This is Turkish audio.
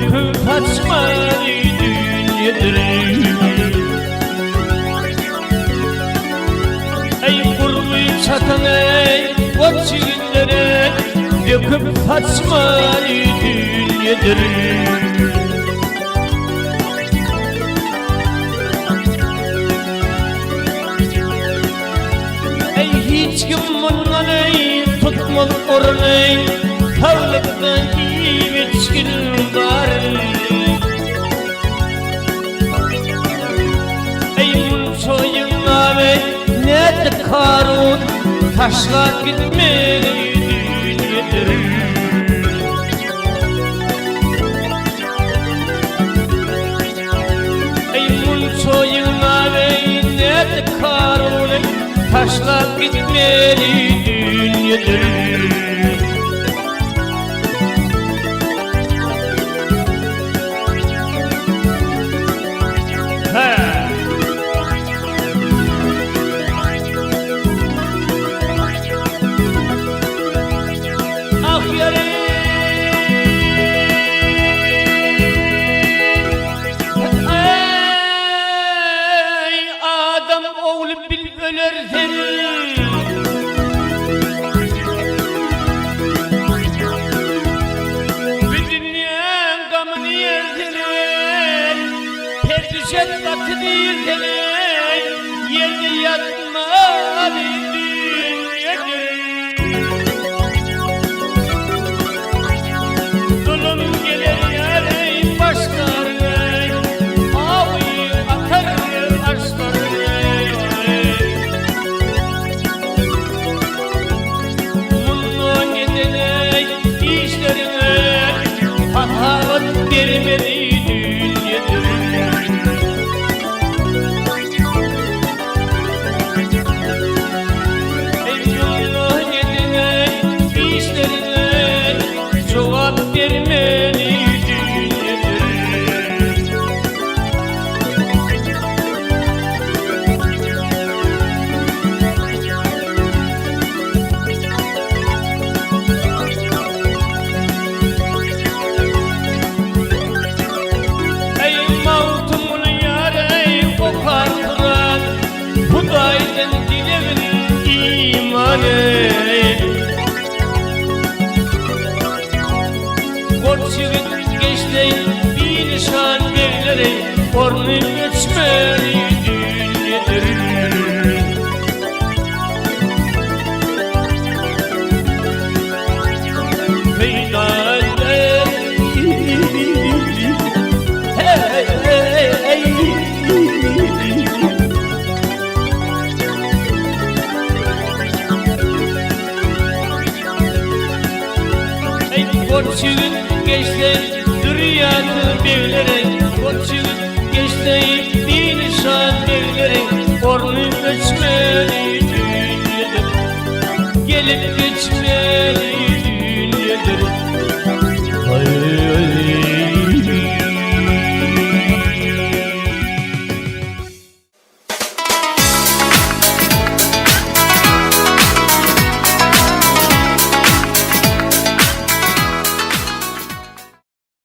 yıkıp açmalı dünyedir. Ey kurmuyu çatan ey koçinlere, yıkıp açmalı dünyedir. Ey hiç kim bundan ey tutmalı ornay, tavlıktan iyi biçkin var. Ey munçoyun ağabey ne karun, taşla gitmeli dünyedir. Ey munçoyun ağabey ne karun, taşla gitmeli dünyedir. Yerde yatmalı dünyedir. Zulüm gelir yâre başlar, ağıyı atar aşklar. Mutlu gidene işlerine hatavat vermeli dünyedir. Koçyigit geçti bir nişan verleri, ornu geçmeli dünyedir. Koçyigit geçti dünýede birleri, koçyigit geçti bir nişan verleri, ornu geçmeli dünyedir. Gelip geçmeli